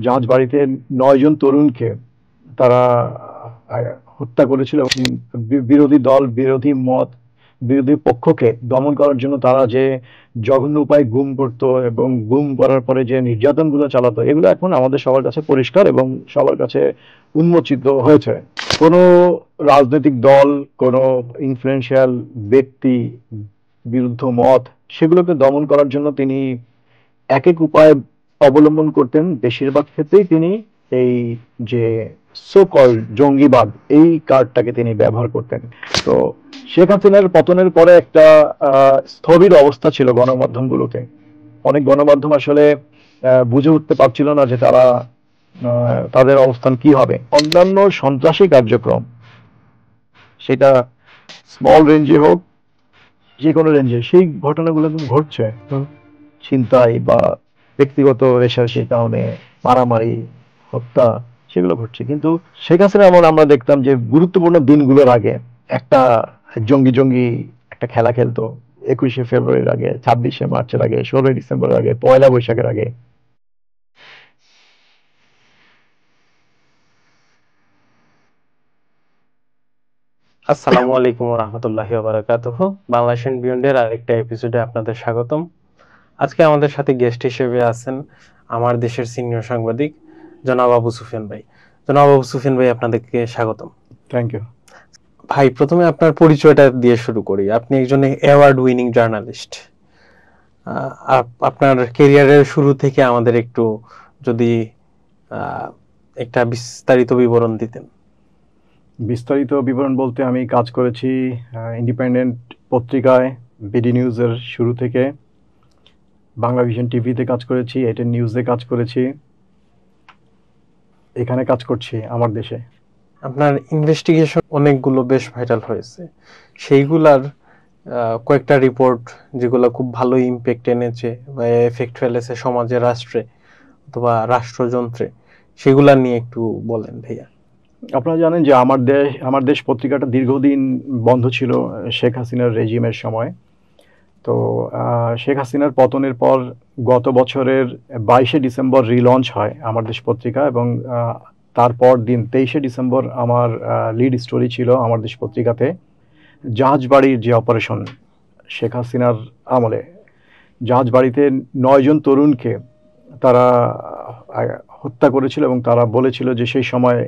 জাহাজ বাড়িতে ৯ জন তরুণকে তারা হত্যা করেছিল এবং বিরোধী দল, বিরোধী মত, বিরোধী পক্ষকে দমন করার জন্য তারা যে জঘন্য উপায়ে গুম করত এবং গুম করার পরে যে নির্যাতনগুলো চালাতো, এগুলো এখন আমাদের সবার কাছে পরিষ্কার এবং সবার কাছে উন্মোচিত হয়েছে। কোনো রাজনৈতিক দল, কোনো ইনফ্লুয়েন্সিয়াল ব্যক্তি, বিরুদ্ধ মত, সেগুলোকে দমন করার জন্য তিনি এক এক উপায় অবলম্বন করতেন। বেশিরভাগ ক্ষেত্রেই তিনি এই যে সো কল জঙ্গিবাদ, এই কার্ডটাকে তিনি ব্যবহার করতেন। তো শেখ হাসিনার পতনের পরে একটা স্থবির অবস্থা ছিল গণমাধ্যমগুলোতে। অনেক গণমাধ্যম আসলে বুঝে উঠতে পারছিল না যে তারা তাদের অবস্থান কি হবে। অন্যান্য সন্ত্রাসী কার্যক্রম, সেটা স্মল রেঞ্জে হোক, যে কোনো রেঞ্জে, সেই ঘটনাগুলো কিন্তু ঘটছে। ছিনতাই বা ব্যক্তিগত রেশারেশির কারণে মারামারি, হত্যা, সেগুলো ঘটছে। কিন্তু শেখ হাসিনা আমলে আমরা দেখতাম যে গুরুত্বপূর্ণ দিনগুলোর আগে একটা জঙ্গি জঙ্গি একটা খেলা খেলতো। 21শে ফেব্রুয়ারির আগে, 26শে মার্চের আগে, 16ই ডিসেম্বরের আগে, পয়লা বৈশাখের আগে। আসসালামু আলাইকুম রহমতুল্লাহি বারাকাতুহু। বাংলাদেশ এন্ড বিয়ন্ডের আরেকটা এপিসোডে আপনাদের স্বাগতম। আজকে আমাদের সাথে গেস্ট হিসেবে আছেন আমার দেশের সিনিয়র সাংবাদিক জনাব আবু সুফিয়ান ভাই। জনাব আবু সুফিয়ান ভাই, আপনাদেরকে স্বাগতম। থ্যাংক ইউ ভাই, প্রথমে আপনার পরিচয়টা দিয়ে শুরু করি। আপনি একজন অ্যাওয়ার্ড উইনিং জার্নালিস্ট। আপনার ক্যারিয়ারের শুরু থেকে আমাদের একটু যদি একটা বিস্তারিত বিবরণ দিতেন। বিস্তারিত বিবরণ বলতে, আমি কাজ করেছি ইন্ডিপেন্ডেন্ট পত্রিকায়, বিডি নিউজের শুরু থেকে। বাংলা ভিশন টিভিতে কাজ করেছি, এটেন নিউজে কাজ করেছি, এখানে কাজ করছি আমার দেশে। আপনার ইনভেস্টিগেশন অনেকগুলো বেশ ভাইরাল হয়েছে, সেইগুলার কয়েকটা রিপোর্ট যেগুলো খুব ভালো ইম্প্যাক্ট এনেছে বা এফেক্ট ফেলেছে সমাজে, রাষ্ট্রে অথবা রাষ্ট্রযন্ত্রে, সেগুলা নিয়ে একটু বলেন ভাইয়া। আপনারা জানেন যে আমার দেশ পত্রিকাটা দীর্ঘদিন বন্ধ ছিল শেখ হাসিনার রেজিমের সময়। তো শেখ হাসিনার পতনের পর গত বছরের 22শে ডিসেম্বর রিলঞ্চ হয় আমার দেশ পত্রিকা, এবং তারপর দিন 23শে ডিসেম্বর আমার লিড স্টোরি ছিল আমার দেশ পত্রিকাতে জাহাজবাড়ির যে অপারেশন শেখ হাসিনার আমলে। জাহাজবাড়িতে 9 জন তরুণকে তারা হত্যা করেছিল এবং তারা বলেছিল যে সেই সময়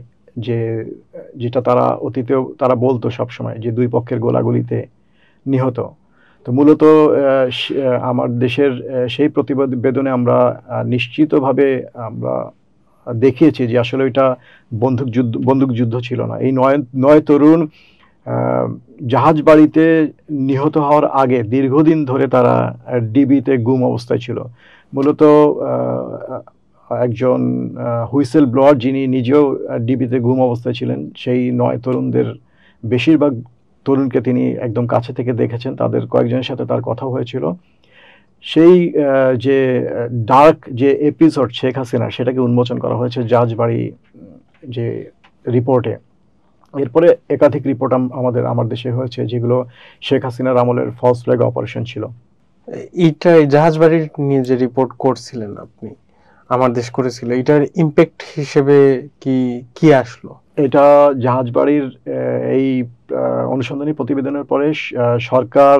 যেটা তারা অতীতেও তারা বলতো সবসময়, যে দুই পক্ষের গোলাগুলিতে নিহত। তো মূলত আমার দেশের সেই প্রতিবেদনে আমরা নিশ্চিতভাবে আমরা দেখিয়েছি যে আসলে ওইটা বন্দুক যুদ্ধ ছিল না। এই নয় তরুণ জাহাজ বাড়িতে নিহত হওয়ার আগে দীর্ঘদিন ধরে তারা ডিবিতে গুম অবস্থায় ছিল। মূলত একজন হুইসেল ব্লোয়ার, যিনি নিজেও ডিবিতে গুম অবস্থায় ছিলেন, সেই 9 তরুণদের বেশিরভাগ তরুণকে তিনি একদম কাছে থেকে দেখেছেন, তাদের কয়েকজনের সাথে তার কথা হয়েছিল। সেই যে ডার্ক যে এপিসোড শেখ হাসিনা, সেটাকে উন্মোচন করা হয়েছে জাহাজবাড়ি যে রিপোর্টে। এরপরে একাধিক রিপোর্ট আমার দেশে হয়েছে, যেগুলো শেখ হাসিনার আমলের ফলস ফ্ল্যাগ অপারেশন ছিল। এইটা জাহাজবাড়ির নিয়ে যে রিপোর্ট করছিলেন আপনি, আমার দেশ করেছিল, এটার ইম্প্যাক্ট হিসেবে কি কি আসলো? এটা জাহাজবাড়ির এই অনুসন্ধানী প্রতিবেদনের পরে সরকার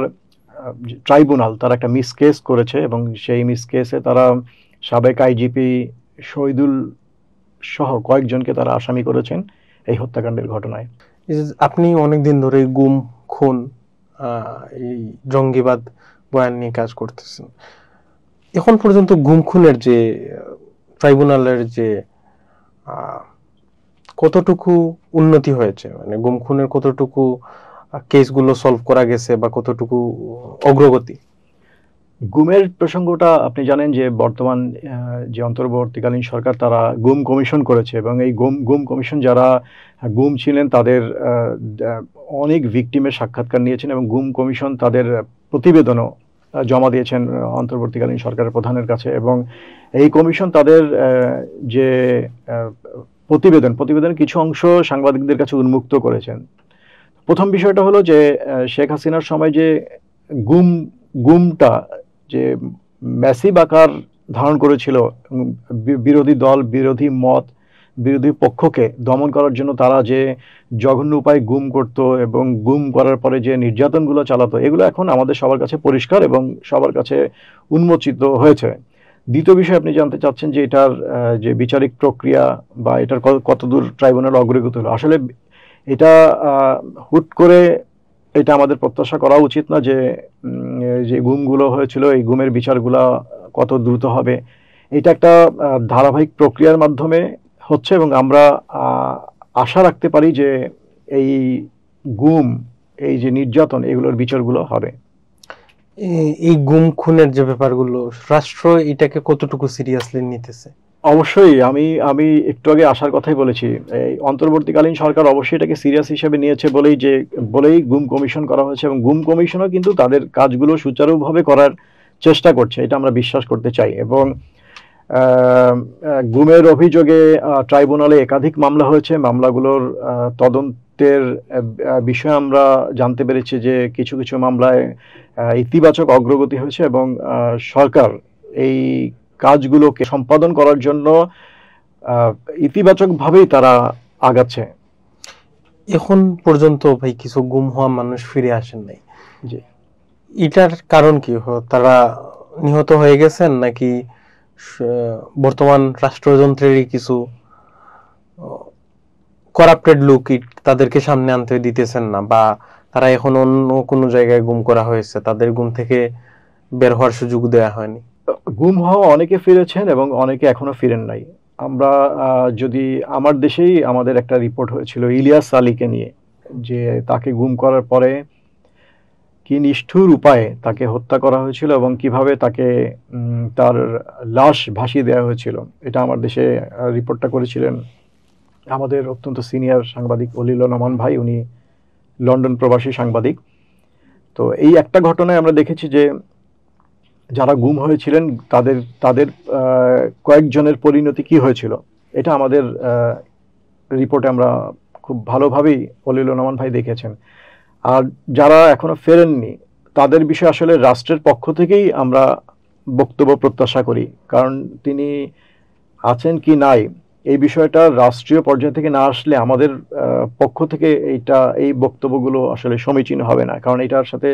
ট্রাইব্যুনাল তারা একটা মিস কেস করেছে, এবং সেই মিস কেসে তারা সাবেক আইজিপি শহীদুল সহ কয়েকজনকে তারা আসামি করেছেন এই হত্যাকাণ্ডের ঘটনায়। আপনি অনেকদিন ধরে গুম, খুন, এই জঙ্গিবাদ বয়ান নিয়ে কাজ করতেছেন। এখন পর্যন্ত গুম খুনের যে ট্রাইব্যুনালের যে কতটুকু উন্নতি হয়েছে, মানে গুম খুনের কতটুকু কেসগুলো সলভ করা গেছে বা কতটুকু অগ্রগতি? গুমের প্রসঙ্গটা আপনি জানেন যে বর্তমান যে অন্তর্বর্তীকালীন সরকার তারা গুম কমিশন করেছে, এবং এই গুম কমিশন যারা গুম ছিলেন তাদের অনেক ভিকটিমের সাক্ষাৎকার নিয়েছেন, এবং গুম কমিশন তাদের প্রতিবেদনও জমা দিয়েছেন অন্তর্বর্তীকালীন সরকারের প্রধানের কাছে। এবং এই কমিশন তাদের যে প্রতিবেদন কিছু অংশ সাংবাদিকদের কাছে উন্মুক্ত করেছেন। প্রথম বিষয়টা হলো যে শেখ হাসিনার সময় যে গুমটা যে ম্যাসিভ আকার ধারণ করেছিল, বিরোধী দল, বিরোধী মত, বিরোধী পক্ষকে দমন করার জন্য তারা যে জঘন্য উপায়ে গুম করত এবং গুম করার পরে যে নির্যাতনগুলো চালাতো, এগুলো এখন আমাদের সবার কাছে পরিষ্কার এবং সবার কাছে উন্মোচিত হয়েছে। দ্বিতীয় বিষয় আপনি জানতে চাচ্ছেন যে এটার যে বিচারিক প্রক্রিয়া বা এটার কতদূর ট্রাইব্যুনাল অগ্রগতি হলো। আসলে এটা হুট করে এটা আমাদের প্রত্যাশা করা উচিত না যে যে গুমগুলো হয়েছিল এই গুমের বিচারগুলা কত দ্রুত হবে। এটা একটা ধারাবাহিক প্রক্রিয়ার মাধ্যমে হচ্ছে এবং আমরা আশা রাখতে পারি যে এই গুম, এই যে নির্যাতন, এগুলোর বিচারগুলো হবে। এই গুম খুনের যে ব্যাপারগুলো, রাষ্ট্র এটাকে কতটুকু সিরিয়াসলি নিতেছে? অবশ্যই আমি একটু আগে আসার কথাই বলেছি, এই অন্তর্বর্তীকালীন সরকার অবশ্যই এটাকে সিরিয়াস হিসেবে নিয়েছে বলেই গুম কমিশন করা হয়েছে এবং গুম কমিশনও কিন্তু তাদের কাজগুলো সুচারুভাবে করার চেষ্টা করছে, এটা আমরা বিশ্বাস করতে চাই। এবং গুমের অভিযোগে ট্রাইব্যুনালে একাধিক মামলা হয়েছে। মামলাগুলোর তদন্তের বিষয়ে আমরা জানতে পেরেছি যে কিছু কিছু মামলায় ইতিবাচক অগ্রগতি হয়েছে এবং সরকার এই কাজগুলোকে সম্পাদন করার জন্য ইতিবাচকভাবেই তারা আগাচ্ছে। এখন পর্যন্ত ভাই কিছু গুম হওয়া মানুষ ফিরে আসেন নাই, জি, এটার কারণ কি? তারা নিহত হয়ে গেছেন নাকি বর্তমান রাষ্ট্রযন্ত্রেরই কিছু করাপ্টেড লোক তাদেরকে সামনে আনতে দিতেছেন না, বা তারা এখন অন্য কোনো জায়গায় গুম করা হয়েছে, তাদের গুম থেকে বের হওয়ার সুযোগ দেওয়া হয়নি? গুম হওয়া অনেকে ফিরেছেন এবং অনেকে এখনো ফিরেন নাই। আমরা যদি আমার দেশেই আমাদের একটা রিপোর্ট হয়েছিল ইলিয়াস আলীকে নিয়ে, যে তাকে গুম করার পরে কি নিষ্ঠুর উপায়ে তাকে হত্যা করা হয়েছিল এবং কিভাবে তাকে তার লাশ ভাসিয়ে দেওয়া হয়েছিল। এটা আমার দেশে রিপোর্টটা করেছিলেন আমাদের অত্যন্ত সিনিয়র সাংবাদিক অলিলুর রহমান ভাই, উনি লন্ডন প্রবাসী সাংবাদিক। তো এই একটা ঘটনায় আমরা দেখেছি যে যারা গুম হয়েছিলেন তাদের তাদের কয়েকজনের পরিণতি কি হয়েছিল, এটা আমাদের রিপোর্টে আমরা খুব ভালোভাবেই অলিলুর রহমান ভাই দেখেছেন। আর যারা এখনো ফেরেননি তাদের বিষয়ে আসলে রাষ্ট্রের পক্ষ থেকেই আমরা বক্তব্য প্রত্যাশা করি, কারণ তিনি আছেন কি নাই এই বিষয়টা রাষ্ট্রীয় পর্যায় থেকে না আসলে আমাদের পক্ষ থেকে এই বক্তব্যগুলো আসলে সমীচীন হবে না, কারণ এটার সাথে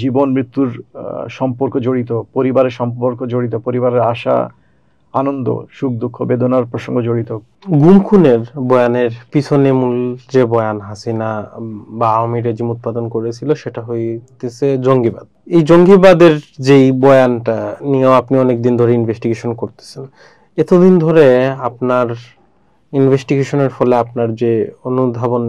জীবন মৃত্যুর সম্পর্ক জড়িত, পরিবারের সম্পর্ক জড়িত, পরিবারের আশা আনন্দ সুখ দুঃখ বেদনার প্রসঙ্গ জড়িত। গুম খুনের বয়ানের পিছনে মূল যে বয়ান হাসিনা বা আওয়ামী রেজিম উৎপাদন করেছিল সেটা হইতেছে জঙ্গিবাদ। এই জঙ্গিবাদের যেই বয়ানটা নিয়েও আপনি অনেকদিন ধরে ইনভেস্টিগেশন করতেছেন, এতদিন ধরে আপনার ইনভেস্টিগেশনের ফলে আপনার যে অনুধাবন,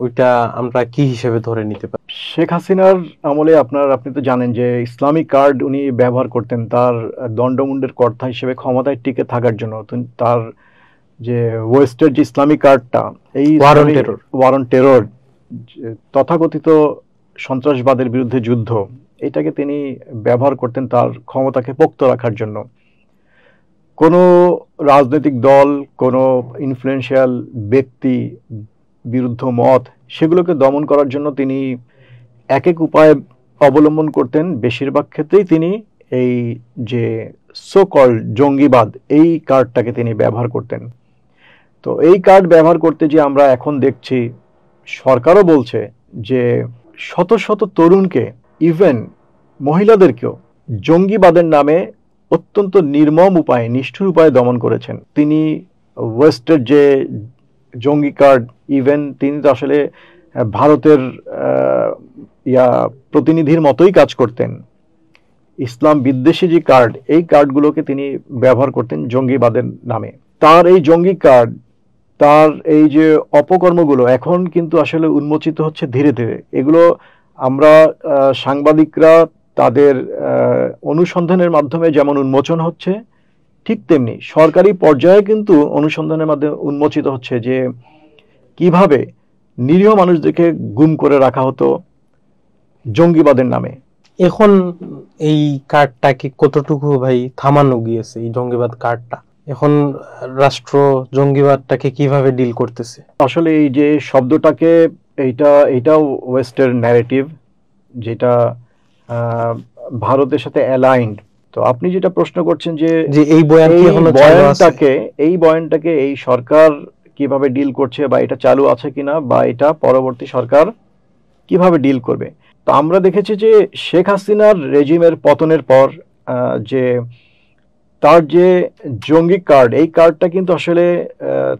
ওইটা আমরা কি হিসেবে ধরে নিতে পারি? শেখ হাসিনার আমলে আপনি তো জানেন যে ইসলামিক কার্ড উনি ব্যবহার করতেন তার দণ্ডমুণ্ডের কর্তা হিসেবে ক্ষমতায় টিকে থাকার জন্য। তার যে ওয়েস্টের যে ইসলামিক কার্ডটা, এই ওয়ারন টেরর তথাকথিত সন্ত্রাসবাদের বিরুদ্ধে যুদ্ধ, এটাকে তিনি ব্যবহার করতেন তার ক্ষমতাকে পোক্ত রাখার জন্য। কোনো রাজনৈতিক দল, কোনো ইনফ্লুয়েন্সিয়াল ব্যক্তি বিরুদ্ধ মত, সেগুলোকে দমন করার জন্য তিনি এক এক উপায় অবলম্বন করতেন। বেশিরভাগ ক্ষেত্রেই তিনি এই যে সো কল্ড জঙ্গিবাদ, এই কার্ডটাকে তিনি ব্যবহার করতেন। তো এই কার্ড ব্যবহার করতে যে আমরা এখন দেখছি সরকারও বলছে যে শত শত তরুণকে, ইভেন মহিলাদেরকেও জঙ্গিবাদের নামে অত্যন্ত নির্মম উপায়ে, নিষ্ঠুর উপায়ে দমন করেছেন। তিনি ওয়েস্টের যে জঙ্গি কার্ড, ইভেন তিনি তো আসলে ভারতের প্রতিনিধির মতোই কাজ করতেন। ইসলাম বিদ্বেষী যে কার্ড, এই কার্ডগুলোকে তিনি ব্যবহার করতেন জঙ্গিবাদের নামে। তার এই জঙ্গি কার্ড, তার এই যে অপকর্মগুলো এখন কিন্তু আসলে উন্মোচিত হচ্ছে ধীরে ধীরে। এগুলো আমরা সাংবাদিকরা তাদের অনুসন্ধানের মাধ্যমে যেমন উন্মোচন হচ্ছে, ঠিক তেমনি সরকারি পর্যায়ে কিন্তু অনুসন্ধানের মাধ্যমে উন্মোচিত হচ্ছে যে কিভাবে নিরীহ মানুষদেরকে গুম করে রাখা হতো জঙ্গিবাদের নামে। এখন এই কার্ডটাকে কতটুকু ভাই থামানো গিয়েছে, এই জঙ্গিবাদ কার্ডটা? এখন রাষ্ট্র জঙ্গিবাদটাকে কিভাবে ডিল করতেছে? আসলে এই যে শব্দটাকে, এইটাও ওয়েস্টার্ন ন্যারেটিভ, যেটা ভারতের সাথে অ্যালাইন্ড। তো আপনি যেটা প্রশ্ন করছেন যে যে এই বয়ান কি এখনো চালু আছে? এই বয়ানটাকে এই সরকার কিভাবে ডিল করছে, বা এটা চালু আছে কিনা, বা এটা পরবর্তী সরকার কিভাবে ডিল করবে। তো আমরা দেখেছি যে শেখ হাসিনার রেজিমের পতনের পর যে তার যে জঙ্গি কার্ড, এই কার্ডটা কিন্তু আসলে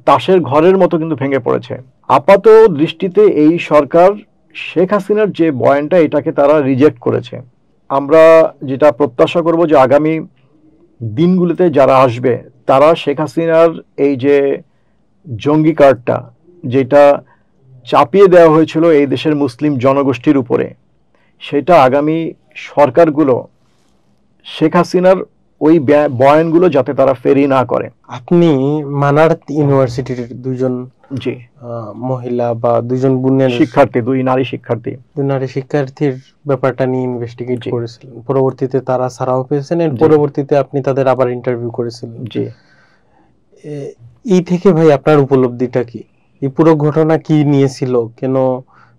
তাসের ঘরের মতো কিন্তু ভেঙে পড়েছে। আপাত দৃষ্টিতে এই সরকার শেখ হাসিনার যে বয়ানটা, এটাকে তারা রিজেক্ট করেছে। আমরা যেটা প্রত্যাশা করব যে আগামী দিনগুলোতে যারা আসবে তারা শেখ হাসিনার এই যে জঙ্গি কার্ডটা, যেটা চাপিয়ে দেওয়া হয়েছিল এই দেশের মুসলিম জনগোষ্ঠীর উপরে, সেটা আগামী সরকারগুলো শেখ হাসিনার ওই বয়ানগুলো যাতে তারা ফেরি না করে। আপনি মানার্থ ইউনিভার্সিটির দুইজন জি মহিলা বা দুইজন বোনের শিক্ষার্থী, দুই নারী শিক্ষার্থীর ব্যাপারটা নিয়ে ইনভেস্টিগেট জি। করেছিলেন, পরবর্তীতে তারা ছাড়াও পেয়েছেন, এর পরবর্তীতে আপনি তাদের আবার ইন্টারভিউ করেছিলেন। জি। এই থেকে ভাই আপনার উপলব্ধিটা কি? এই পুরো ঘটনা কি নিয়েছিল, কেন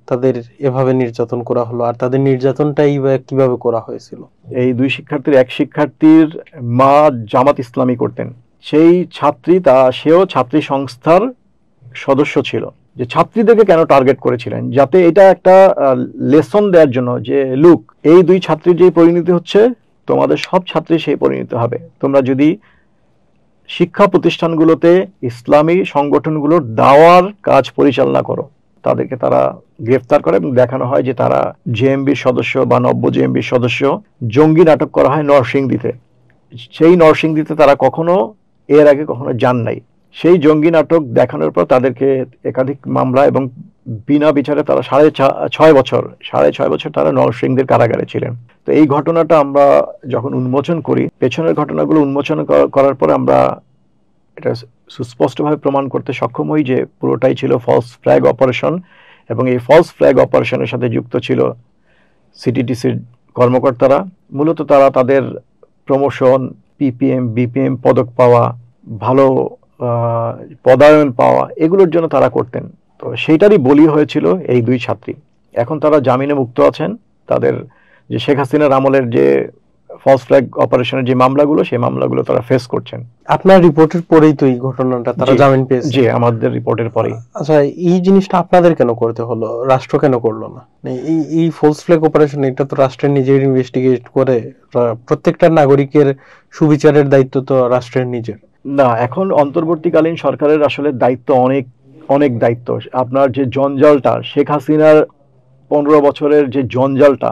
তাদের এভাবে নির্যাতন করা হলো, আর তাদের নির্যাতনটাই বা কিভাবে করা হয়েছিল? এই দুই শিক্ষার্থীর, এক শিক্ষার্থীর মা জামাত ইসলামী করতেন, সেই ছাত্রী সেও ছাত্রী সংস্থার সদস্য ছিল। যে ছাত্রীদেরকে কেন টার্গেট করেছিলেন, যাতে এটা একটা লেসন দেওয়ার জন্য, যে লুক, এই দুই ছাত্রীর যে পরিণতি হচ্ছে, তোমাদের সব ছাত্রী সেই পরিণতি হবে। তোমরা যদি শিক্ষা প্রতিষ্ঠানগুলোতে ইসলামী সংগঠনগুলোর দাওয়ার কাজ পরিচালনা করো। তাদেরকে তারা গ্রেফতার করে এবং দেখানো হয় যে তারা জেএমবির সদস্য বা নব্য জেএমবির সদস্য। জঙ্গি নাটক করা হয় নরসিংদীতে। সেই নরসিংদীতে তারা এর আগে কখনো যান নাই। সেই জঙ্গি নাটক দেখানোর পর তাদেরকে একাধিক মামলা এবং বিনা বিচারে তারা 6.5 বছর তারা নরসিংদীর কারাগারে ছিলেন। তো এই ঘটনাটা আমরা যখন উন্মোচন করি, পেছনের ঘটনাগুলো উন্মোচন করার পরে আমরা এটা সুস্পষ্টভাবে প্রমাণ করতে সক্ষম হই যে পুরোটাই ছিল ফলস ফ্ল্যাগ অপারেশন, এবং এই ফলস ফ্ল্যাগ অপারেশনের সাথে যুক্ত ছিল সিটিটিসির কর্মকর্তারা। মূলত তারা তাদের প্রমোশন, পিপিএম, বিপিএম পদক পাওয়া, ভালো পদায়ন পাওয়া, এগুলোর জন্য তারা করতেন। তো সেইটারই বলি হয়েছিল এই দুই ছাত্রী। এখন তারা জামিনে মুক্ত আছেন। তাদের যে শেখ হাসিনার আমলের যে ফলস ফ্ল্যাগ অপারেশনের যে মামলাগুলো, সেই মামলাগুলো তারা ফেস করছেন। আপনার রিপোর্টের পরেই তো এই ঘটনাটা, তারা জামিন পেয়েছে? জি, আমাদের রিপোর্টের পরেই। আচ্ছা, এই জিনিসটা আপনাদের কেন করতে হলো, রাষ্ট্র কেন করলো না? এই ফলস ফ্ল্যাগ অপারেশন, এটা তো রাষ্ট্রের নিজের ইনভেস্টিগেট করে, প্রত্যেকটা নাগরিকের সুবিচারের দায়িত্ব তো রাষ্ট্রের নিজের না। এখন অন্তর্বর্তীকালীন সরকারের আসলে দায়িত্ব অনেক দায়িত্ব। আপনার যে জঞ্জালটা, শেখ হাসিনার 15 বছরের যে জঞ্জালটা,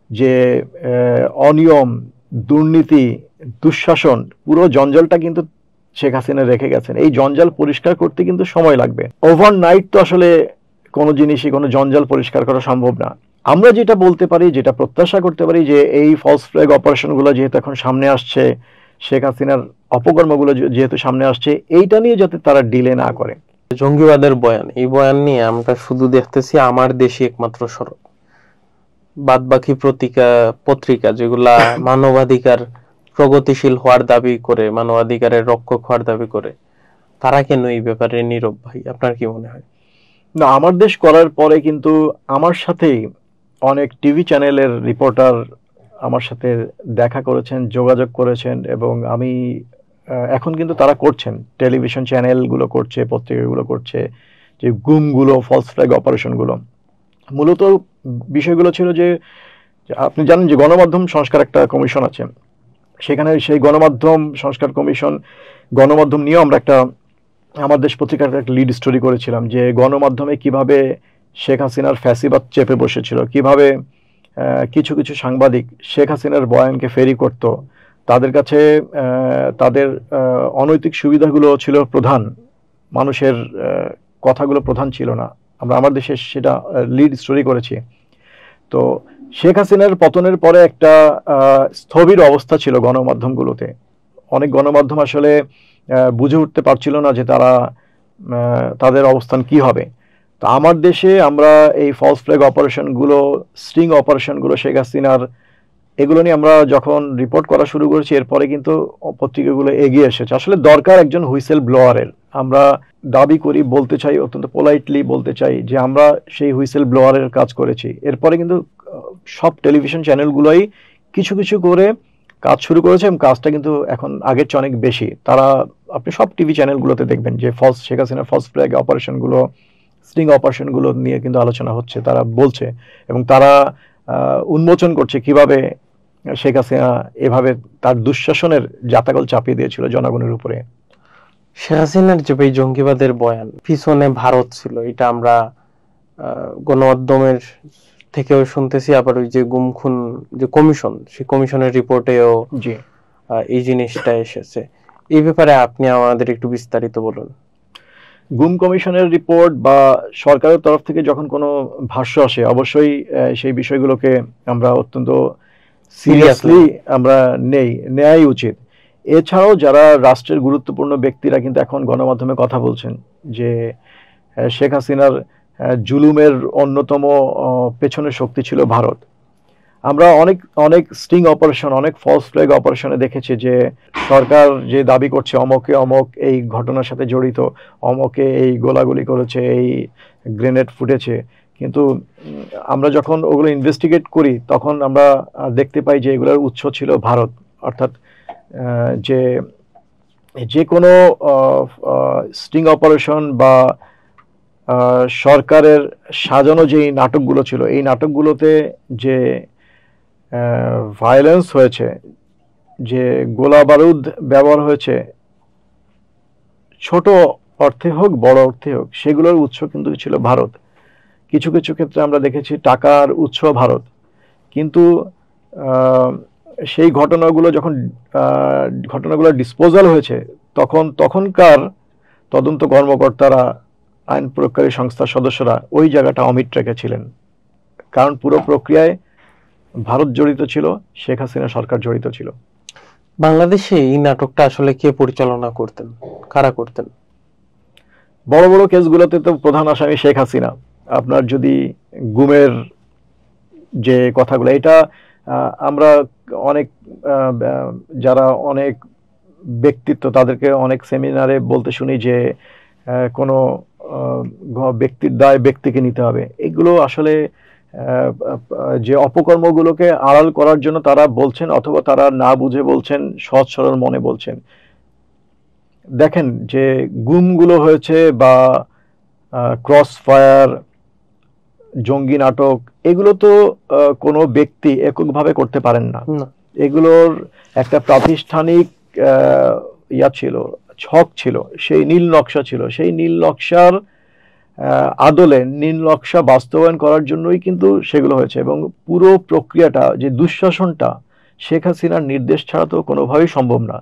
যে অনিয়ম, দুর্নীতি, দুঃশাসন, পুরো জঞ্জালটা কিন্তু শেখ হাসিনা রেখে গেছেন। এই জঞ্জাল পরিষ্কার করতে কিন্তু সময় লাগবে। ওভারনাইট তো আসলে কোনো জিনিসই, কোনো জঞ্জাল পরিষ্কার করা সম্ভব না। আমরা যেটা বলতে পারি, যেটা প্রত্যাশা করতে পারি, যে এই ফলস ফ্ল্যাগ অপারেশনগুলো যেহেতু এখন সামনে আসছে, শেখ হাসিনার অপকর্মগুলো যেহেতু সামনে আসছে, এইটা নিয়ে যাতে তারা ডিলে না করে। জঙ্গিবাদের বয়ান, এই বয়ান নিয়ে আমরা শুধু দেখতেছি আমার দেশই একমাত্র সরব, বাদ বাকি পত্রিকা যেগুলা মানবাধিকার প্রগতিশীল হওয়ার দাবি করে, মানবাধিকারের রক্ষক হওয়ার দাবি করে, তারা কেন এই ব্যাপারে নীরব? ভাই, আপনার কি মনে হয়? না, আমার দেশ করার পরে কিন্তু আমার সাথেই অনেক টিভি চ্যানেলের রিপোর্টার আমার সাথে দেখা করেছেন, যোগাযোগ করেছেন, এবং আমি এখন কিন্তু তারা করছেন, টেলিভিশন চ্যানেলগুলো করছে, পত্রিকাগুলো করছে, যে গুমগুলো, ফলস ফ্ল্যাগ অপারেশনগুলো। মূলত বিষয়গুলো ছিল যে আপনি জানেন যে গণমাধ্যম সংস্কার একটা কমিশন আছে, সেখানে সেই গণমাধ্যম সংস্কার কমিশন, গণমাধ্যম নিয়েও আমরা আমার দেশ পত্রিকার একটা লিড স্টোরি করেছিলাম, যে গণমাধ্যমে কিভাবে শেখ হাসিনার ফ্যাসিবাদ চেপে বসেছিল, কিভাবে কিছু কিছু সাংবাদিক শেখ হাসিনার বয়ানকে ফেরি করত, তাদের কাছে তাদের অনৈতিক সুবিধাগুলো ছিল প্রধান, মানুষের কথাগুলো প্রধান ছিল না। আমরা আমার দেশে সেটা লিড স্টোরি করেছি। তো শেখ হাসিনার পতনের পরে একটা স্থবির অবস্থা ছিল গণমাধ্যমগুলোতে। অনেক গণমাধ্যম আসলে বুঝে উঠতে পারছিল না যে তাদের অবস্থান কি হবে। তো আমার দেশে আমরা এই ফলস ফ্ল্যাগ অপারেশনগুলো, স্ট্রিং অপারেশনগুলো, শেখ হাসিনার, এগুলো নিয়ে আমরা যখন রিপোর্ট করা শুরু করেছি, এরপরে কিন্তু পত্রিকাগুলো এগিয়ে এসেছে। আসলে দরকার একজন হুইসেল ব্লোয়ারের। আমরা দাবি করি, বলতে চাই, অত্যন্ত পোলাইটলি বলতে চাই যে আমরা সেই হুইসেল ব্লোয়ারের কাজ করেছি। এরপরে কিন্তু সব টেলিভিশন চ্যানেলগুলোই কিছু কিছু করে কাজ শুরু করেছে এবং কাজটা কিন্তু এখন আগের চেয়ে অনেক বেশি। তারা, আপনি সব টিভি চ্যানেলগুলোতে দেখবেন যে শেখ হাসিনার ফলস ফ্ল্যাগ অপারেশনগুলো, স্টিং অপারেশনগুলো নিয়ে কিন্তু আলোচনা হচ্ছে, তারা বলছে এবং তারা উন্মোচন করছে কিভাবে শেখ হাসিনা এভাবে তার দুঃশাসনের জাতাকল চাপিয়ে দিয়েছিল জনগণের উপরে। শেখ হাসিনার যে এই জঙ্গিবাদের বয়ান, পিছনে ভারত ছিল, এটা আমরা গণমাধ্যমের থেকেও শুনতেছি, আবার ওই যে গুম খুন যে কমিশন, সেই কমিশনের রিপোর্টেও জি এই জিনিসটা এসেছে। এই ব্যাপারে আপনি আমাদের একটু বিস্তারিত বলুন। গুম কমিশনের রিপোর্ট বা সরকারের তরফ থেকে যখন কোনো ভাষ্য আসে, অবশ্যই সেই বিষয়গুলোকে আমরা অত্যন্ত সিরিয়াসলি আমরা নেয়াই উচিত। এছাড়াও যারা রাষ্ট্রের গুরুত্বপূর্ণ ব্যক্তিরা কিন্তু এখন গণমাধ্যমে কথা বলছেন যে শেখ হাসিনার জুলুমের অন্যতম পেছনের শক্তি ছিল ভারত। আমরা অনেক অনেক স্টিং অপারেশন, অনেক ফলস ফ্ল্যাগ অপারেশনে দেখেছি যে সরকার যে দাবি করছে অমকে অমক এই ঘটনার সাথে জড়িত, অমকে এই গোলাগুলি করেছে, এই গ্রেনেড ফুটেছে, কিন্তু আমরা যখন ওগুলো ইনভেস্টিগেট করি তখন আমরা দেখতে পাই যে এগুলোর উৎস ছিল ভারত। অর্থাৎ যে যে কোনো স্টিং অপারেশন বা সরকারের সাজানো যেই নাটকগুলো ছিল, এই নাটকগুলোতে যে ভায়োলেন্স হয়েছে, যে গোলা বারুদ ব্যবহার হয়েছে, ছোট অর্থে হোক বড় অর্থে হোক, সেগুলোর উৎস কিন্তু ছিল ভারত। কিছু কিছু ক্ষেত্রে আমরা দেখেছি টাকার উৎস ভারত, কিন্তু সেই ঘটনাগুলো যখন ঘটনাগুলো ডিসপোজাল হয়েছে তখনকার তদন্ত কর্মকর্তারা, আইন প্রয়োগকারী সংস্থার সদস্যরা ওই জায়গাটা অমিট রেখেছিলেন, কারণ পুরো প্রক্রিয়ায় ভারত জড়িত ছিল, শেখ হাসিনা সরকার জড়িত ছিল। বাংলাদেশে এই নাটকটা আসলে কে পরিচালনা করতেন, কারা করতেন? বড় বড় কেসগুলোতে তো প্রধান আসামি শেখ হাসিনা। আপনার যদি গুমের যে কথাগুলো, এটা আমরা অনেক যারা অনেক ব্যক্তিত্ব তাদেরকে অনেক সেমিনারে বলতে শুনি যে কোনো ব্যক্তির দায় ব্যক্তিকে নিতে হবে। এগুলো আসলে যে অপকর্মগুলোকে আড়াল করার জন্য তারা বলছেন, অথবা তারা না বুঝে বলছেন, সৎ সরল মনে বলছেন। দেখেন যে গুমগুলো হয়েছে বা ক্রস ফায়ার, জঙ্গি নাটক, এগুলো তো কোনো ব্যক্তি এককভাবে করতে পারেন না। এগুলোর একটা প্রাতিষ্ঠানিক ছিল, ছক ছিল, সেই নীল নকশা ছিল। সেই নীল নকশার আদলে নীল নকশা বাস্তবায়ন করার জন্যই কিন্তু সেগুলো হয়েছে, এবং পুরো প্রক্রিয়াটা যে দুঃশাসনটা শেখ হাসিনার নির্দেশ ছাড়া তো কোনোভাবেই সম্ভব না।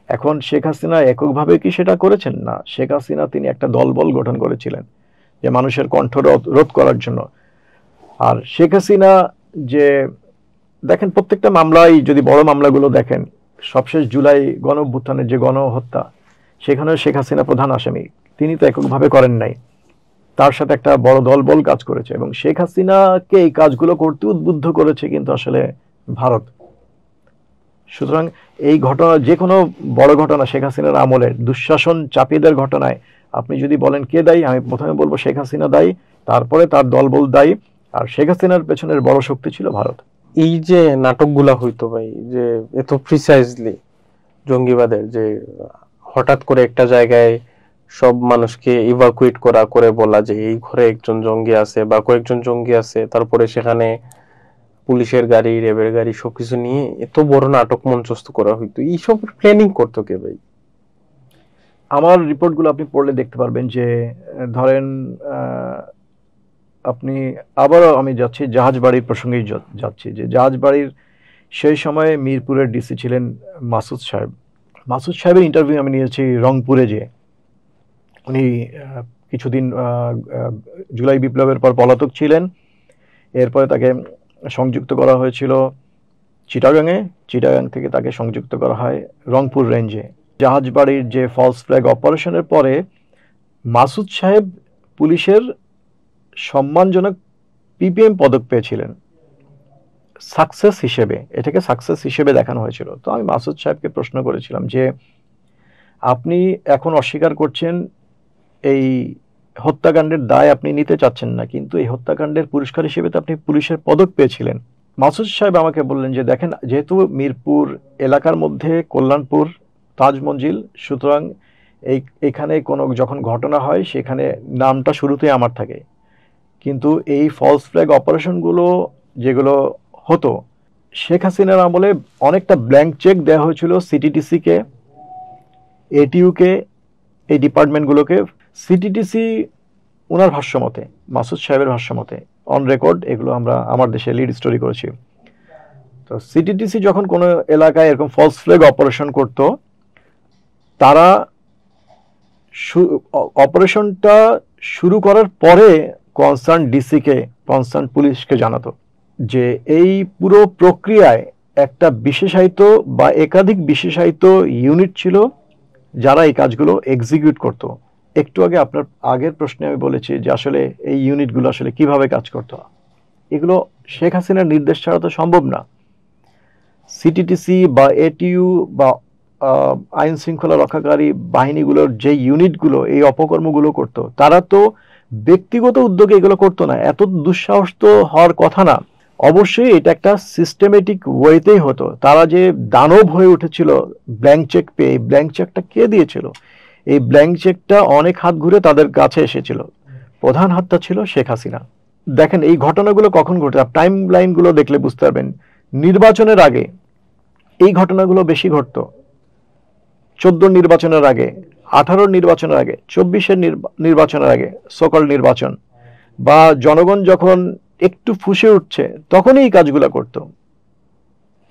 এখন শেখ হাসিনা এককভাবে কি সেটা করেছেন? না, শেখ হাসিনা তিনি একটা দলবল গঠন করেছিলেন যে মানুষের কণ্ঠ রোধ করার জন্য। আর শেখ হাসিনা যে দেখেন প্রত্যেকটা মামলায়, যদি বড় মামলাগুলো দেখেন, সবশেষ জুলাই গণ অভ্যুত্থানের যে গণহত্যা, সেখানে শেখ হাসিনা প্রধান আসামি। তিনি তো এককভাবে করেন নাই, তার সাথে একটা বড় দলবল কাজ করেছে, এবং শেখ হাসিনাকে এই কাজগুলো করতে উদ্বুদ্ধ করেছে কিন্তু আসলে ভারত। সুতরাং এই ঘটনা, যে কোনো বড় ঘটনা শেখ হাসিনার আমলের দুঃশাসন চাপিয়ে দেওয়ার ঘটনায় আপনি যদি বলেন কে দায়ী, আমি প্রথমে বলবো শেখ হাসিনা দায়ী, তারপরে তার দলবল দায়ী, আর শেখ হাসিনার পেছনের বড় শক্তি ছিল ভারত। এই যে নাটকগুলা হইতো ভাই, যে এত প্রিসাইজলি জঙ্গিবাদের, যে হঠাৎ করে একটা জায়গায় সব মানুষকে ইভাকুয়েট করে বলা যে এই ঘরে একজন জঙ্গি আছে বা কয়েকজন জঙ্গি আছে, তারপরে সেখানে পুলিশের গাড়ি, র্যাবের গাড়ি, সবকিছু নিয়ে এত বড় নাটক মঞ্চস্থ করা হইতো, এইসব প্ল্যানিং করতো কে ভাই? আমার রিপোর্টগুলো আপনি পড়লে দেখতে পারবেন যে ধরেন আপনি, আবারও আমি যাচ্ছি জাহাজবাড়ির প্রসঙ্গেই যাচ্ছি, যে জাহাজবাড়ির সেই সময়ে মিরপুরের ডিসি ছিলেন মাসুদ সাহেব। মাসুদ সাহেবের ইন্টারভিউ আমি নিয়েছি রংপুরে, যে উনি কিছুদিন জুলাই বিপ্লবের পর পলাতক ছিলেন। এরপরে তাকে সংযুক্ত করা হয়েছিল চিটাগাংয়ে, চিটাগাং থেকে তাকে সংযুক্ত করা হয় রংপুর রেঞ্জে। জাহাজবাড়ির যে ফলস ফ্ল্যাগ অপারেশনের পরে মাসুদ সাহেব পুলিশের সম্মানজনক পিপিএম পদক পেয়েছিলেন সাকসেস হিসেবে, এটাকে সাকসেস হিসেবে দেখানো হয়েছিল। তো আমি মাসুদ সাহেবকে প্রশ্ন করেছিলাম যে আপনি এখন অস্বীকার করছেন এই হত্যাকাণ্ডের দায় আপনি নিতে চাচ্ছেন না, কিন্তু এই হত্যাকাণ্ডের পুরস্কার হিসেবে তো আপনি পুলিশের পদক পেয়েছিলেন। মাসুদ সাহেব আমাকে বললেন যে দেখেন, যেহেতু মিরপুর এলাকার মধ্যে কল্যাণপুর, তাজ মঞ্জিল, সুতরাং এখানে কোনো যখন ঘটনা হয় সেখানে নামটা শুরুতেই আমার থাকে। কিন্তু এই ফলস ফ্ল্যাগ অপারেশনগুলো যেগুলো হতো শেখ হাসিনার আমলে অনেকটা ব্ল্যাঙ্ক চেক দেওয়া হয়েছিল সিটিটিসিকে, এটিইউকে, এই ডিপার্টমেন্টগুলোকে। সিটিটিসি ওনার ভাষ্যমতে, মাসুদ সাহেবের ভাষ্যমতে, অন রেকর্ড, এগুলো আমরা আমার দেশে লিড স্টোরি করেছি। তো সিটিটিসি যখন কোনো এলাকায় এরকম ফলস ফ্ল্যাগ অপারেশন করত, তারা অপারেশনটা শুরু করার পরে কনসার্ন ডিসিকে, কনসার্ন পুলিশকে জানাতো যে এই পুরো প্রক্রিয়ায় একটা বিশেষায়িত বা একাধিক বিশেষায়িত ইউনিট ছিল যারা এই কাজগুলো এক্সিকিউট করত। একটু আগে আপনার আগের প্রশ্নে আমি বলেছি যে আসলে এই ইউনিটগুলো আসলে কিভাবে কাজ করতো, এগুলো শেখ হাসিনার নির্দেশ ছাড়া তো সম্ভব না। সিটিটিসি বা এটিইউ বা আইন শৃঙ্খলা রক্ষাকারী বাহিনীগুলোর যে ইউনিটগুলো এই অপকর্মগুলো করত, তারা তো ব্যক্তিগত উদ্যোগে এগুলো করতো না, এত দুঃসাহস তো হওয়ার কথা না। অবশ্যই এটা একটা সিস্টেমেটিক ওয়েতেই হতো। তারা যে দানব হয়ে উঠেছিল ব্ল্যাঙ্ক চেক পেয়ে, ব্ল্যাঙ্ক চেকটা কে দিয়েছিল? এই ব্ল্যাঙ্ক চেকটা অনেক হাত ঘুরে তাদের কাছে এসেছিল, প্রধান হাতটা ছিল শেখ হাসিনা। দেখেন এই ঘটনাগুলো কখন ঘটে, টাইম লাইনগুলো দেখলে বুঝতে পারবেন। নির্বাচনের আগে এই ঘটনাগুলো বেশি ঘটতো, 14 নির্বাচনের আগে, 18 নির্বাচনের আগে, 24-এর নির্বাচনের আগে, সকল নির্বাচন, বা জনগণ যখন একটু ফুঁসে উঠছে তখনই এই কাজগুলো করত।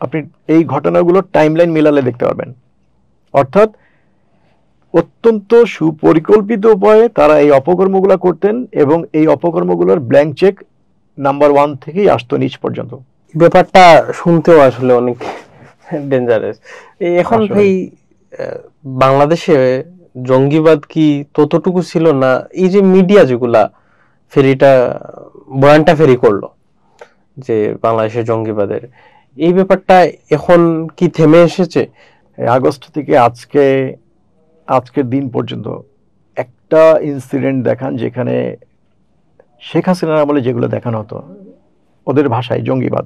আপনি এই ঘটনাগুলোর টাইমলাইন মিলালে দেখতে পারবেন। অর্থাৎ অত্যন্ত সুপরিকল্পিত উপায়ে তারা এই অপকর্মগুলো করতেন এবং এই অপকর্মগুলোর ব্ল্যাঙ্ক চেক নাম্বার 1 থেকেই আসতো নিচ পর্যন্ত। ব্যাপারটা শুনতেও আসলে অনেক ডেঞ্জারাস। এখন ভাই বাংলাদেশে জঙ্গিবাদ কি ততটুকু ছিল না? এই যে মিডিয়া যেগুলা ফেরিটা বয়ানটা ফেরি করলো যে বাংলাদেশে জঙ্গিবাদের, এই ব্যাপারটা এখন কি থেমে এসেছে? আগস্ট থেকে আজকের দিন পর্যন্ত একটা ইনসিডেন্ট দেখান যেখানে শেখ হাসিনার আমলে যেগুলো দেখানো হতো ওদের ভাষায় জঙ্গিবাদ,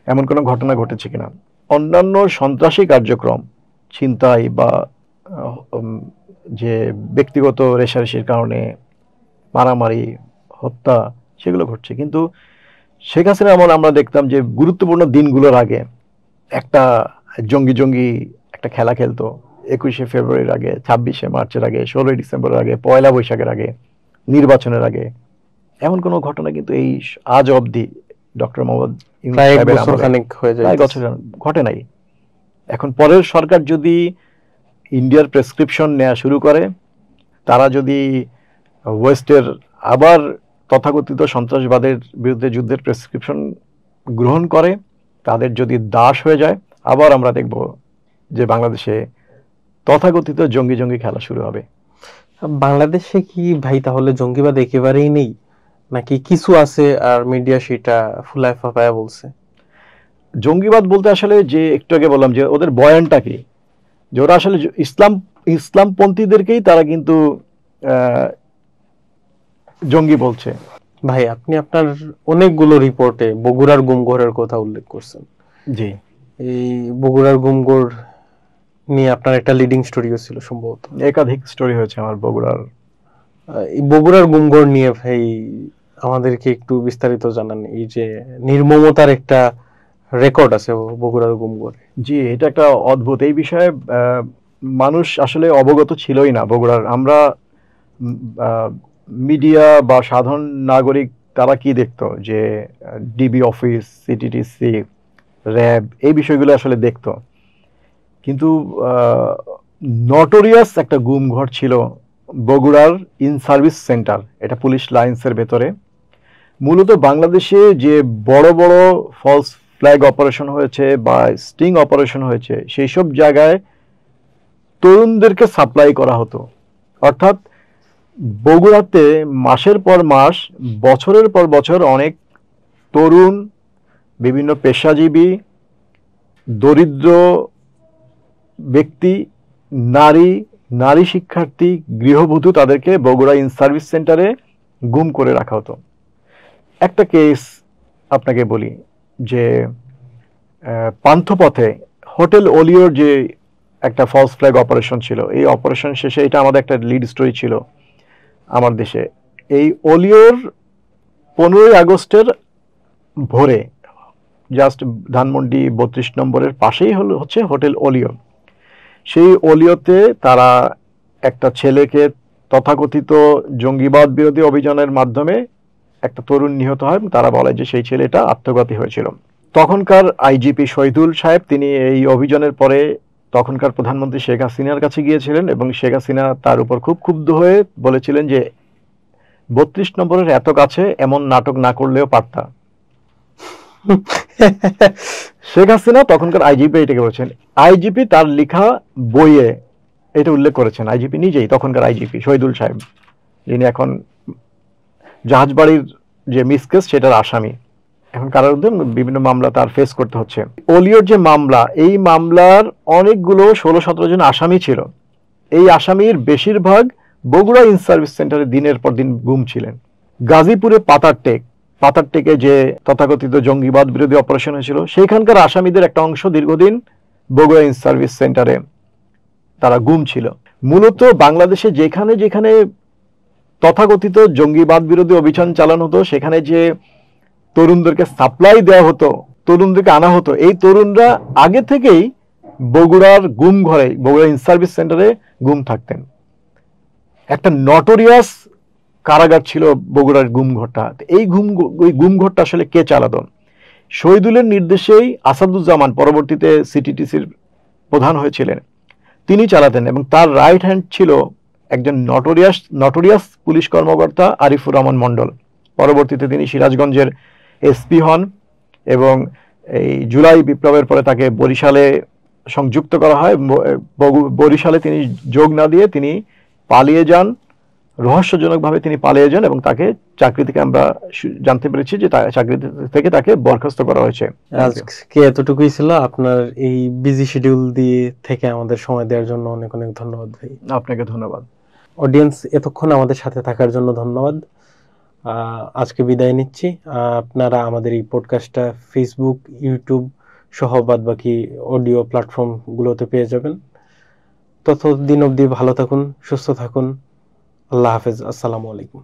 এমন কোনো ঘটনা ঘটেছে কিনা? অন্যান্য সন্ত্রাসী কার্যক্রম, ছিনতাই বা যে ব্যক্তিগত রেষারেষির কারণে মারামারি, হত্যা, সেগুলো ঘটছে। কিন্তু শেখ হাসিনার আমলে আমরা দেখতাম যে গুরুত্বপূর্ণ দিনগুলোর আগে একটা জঙ্গি একটা খেলা খেলতো, 21শে ফেব্রুয়ারির আগে, 26শে মার্চের আগে, 16ই ডিসেম্বরের আগে, পয়লা বৈশাখের আগে, নির্বাচনের আগে। এমন কোনো ঘটনা কিন্তু এই আজ অবধি ডক্টর মোহাম্মদ ঘটে নাই। এখন পরের সরকার যদি ইন্ডিয়ার প্রেসক্রিপশন নেওয়া শুরু করে, তারা যদি ওয়েস্টের আবার তথাকথিত সন্ত্রাসবাদের বিরুদ্ধে যুদ্ধের প্রেসক্রিপশন গ্রহণ করে, তাদের যদি দাস হয়ে যায়, আবার আমরা দেখব যে বাংলাদেশে তথাকথিত জঙ্গি খেলা শুরু হবে। বাংলাদেশে কি ভাই তাহলে জঙ্গিবাদ একেবারেই নেই, নাকি কিছু আছে আর মিডিয়া সেটা ফুলায় ফাপায়া বলছে? জঙ্গিবাদ বলতে আসলে যে একটু আগে বললাম যে ওদের বয়ানটা কি, যে ওরা আসলে ইসলামপন্থীদেরকেই তারা কিন্তু জঙ্গি বলছে। ভাই আপনি আপনার অনেকগুলো রিপোর্টে বগুড়ার গুমঘরের কথা উল্লেখ করছেন। জি, এই বগুড়ার গুমঘর নিয়ে আপনার একটা লিডিং স্টোরিও ছিল সম্ভবত। একাধিক স্টোরি হয়েছে আমার বগুড়ার। এই বগুড়ার গুমঘর নিয়ে ভাই আমাদেরকে একটু বিস্তারিত জানান। এই যে নির্মমতার একটা রেকর্ড আছে বগুড়ার গুমঘরে। জি, এটা একটা অদ্ভুত। এই বিষয়ে মানুষ আসলে অবগত ছিলই না বগুড়ার। আমরা মিডিয়া বা সাধারণ নাগরিক তারা কি দেখতো যে ডিবি অফিস, সিটিটিসি, র্যাব এই বিষয়গুলো আসলে দেখতো, কিন্তু নটোরিয়াস একটা গুমঘর ছিল বগুড়ার ইন সার্ভিস সেন্টার, এটা পুলিশ লাইন্সের ভেতরে। মূলত বাংলাদেশে যে বড় বড় ফলস ফ্ল্যাগ অপারেশন হয়েছে বা স্টিং অপারেশন হয়েছে, সেই সব জায়গায় তরুণদেরকে সাপ্লাই করা হতো। অর্থাৎ বগুড়াতে মাসের পর মাস, বছরের পর বছর অনেক তরুণ, বিভিন্ন পেশাজীবী, দরিদ্র ব্যক্তি, নারী শিক্ষার্থী, গৃহবধূ, তাদেরকে বগুড়া ইন সার্ভিস সেন্টারে গুম করে রাখা হতো। একটা কেস আপনাকে বলি, যে পান্থপথে হোটেল ওলিওর যে একটা ফলস ফ্ল্যাগ অপারেশন ছিল, এই অপারেশন শেষে, এটা আমাদের একটা লিড স্টোরি ছিল আমার দেশে, এই ওলিওর 15ই আগস্টের ভোরে জাস্ট ধানমন্ডি 32 নম্বরের পাশেই হচ্ছে হোটেল ওলিও। সেই ওলিওতে তারা একটা ছেলেকে তথাকথিত জঙ্গিবাদ বিরোধী অভিযানের মাধ্যমে একটা তরুণ নিহত হয়। তারা বলে যে সেই ছেলেটা আত্মঘাতী হয়েছিল। তখনকার আইজিপি শহীদুল সাহেব তিনি এই অভিযানের পরে তখনকার প্রধানমন্ত্রী শেখ হাসিনার কাছে গিয়েছিলেন এবং শেখ হাসিনা তার উপর খুব ক্ষুব্ধ হয়ে বলেছিলেন যে 32 নম্বরের এত কাছে এমন নাটক না করলেও পারতা। শেখ হাসিনা তখনকার আইজিপি এটাকে বলছেন। আইজিপি তার লেখা বইয়ে এটা উল্লেখ করেছেন, আইজিপি নিজেই, তখনকার আইজিপি শহীদুল সাহেব, যিনি এখন জাহাজবাড়ির যে মিসকেস সেটার আসামি, এখন কারারুদ্ধ, বিভিন্ন মামলা তার ফেস করতে হচ্ছে। ওলিওর যে মামলা, এই মামলার অনেকগুলো 16-17 জন আসামি ছিল। এই আসামির বেশিরভাগ বগুড়া ইন সার্ভিস সেন্টারে দিনের পর দিন গুম ছিলেন। গাজীপুরে পাতারটেকে যে তথাকথিত জঙ্গিবাদ বিরোধী অপারেশন হয়েছিল, সেইখানকার আসামিদের একটা অংশ দীর্ঘদিন বগুড়া ইন সার্ভিস সেন্টারে তারা গুম ছিল। মূলত বাংলাদেশে যেখানে যেখানে তথাকথিত জঙ্গিবাদ বিরোধী অভিযান চালানো হতো, সেখানে যে তরুণদেরকে সাপ্লাই দেওয়া হতো, তরুণদেরকে আনা হতো, এই তরুণরা আগে থেকেই বগুড়ার গুম ঘরে, বগুড়া ইন সার্ভিস সেন্টারে গুম থাকতেন। একটা নটোরিয়াস কারাগার ছিল বগুড়ার গুমঘরটা। এই গুমঘরটা আসলে কে চালাতো? শহীদুলের নির্দেশেই আসাদুজ্জামান, পরবর্তীতে সিটিটিসির প্রধান হয়েছিলেন, তিনি চালাতেন এবং তার রাইট হ্যান্ড ছিল একজন নটোরিয়াস পুলিশ কর্মকর্তা আরিফুর রহমান মন্ডল। পরবর্তীতে তিনি সিরাজগঞ্জের এসপি হন এবং এই জুলাই বিপ্লবের পরে তাকে বরিশালে সংযুক্ত করা হয়। বরিশালে তিনি যোগ না দিয়ে তিনি পালিয়ে যান, রহস্যজনকভাবে তিনি পালিয়ে যান এবং তাকে চাকরি থেকে আমরা জানতে পেরেছি যে চাকরি থেকে তাকে বরখাস্ত করা হয়েছে। আজকে এতটুকুই ছিল। আপনার এই বিজি শিডিউল দিয়ে থেকে আমাদের সময় দেওয়ার জন্য অনেক অনেক ধন্যবাদ ভাই। আপনাকে ধন্যবাদ। অডিয়েন্স এতক্ষণ আমাদের সাথে থাকার জন্য ধন্যবাদ। আজকে বিদায় নিচ্ছি। আপনারা আমাদের এই পডকাস্টটা ফেসবুক, ইউটিউব সহ বাদবাকি অডিও প্ল্যাটফর্মগুলোতে পেয়ে যাবেন। ততদিন অবধি ভালো থাকুন, সুস্থ থাকুন। আল্লাহ হাফেজ। আসসালামু আলাইকুম।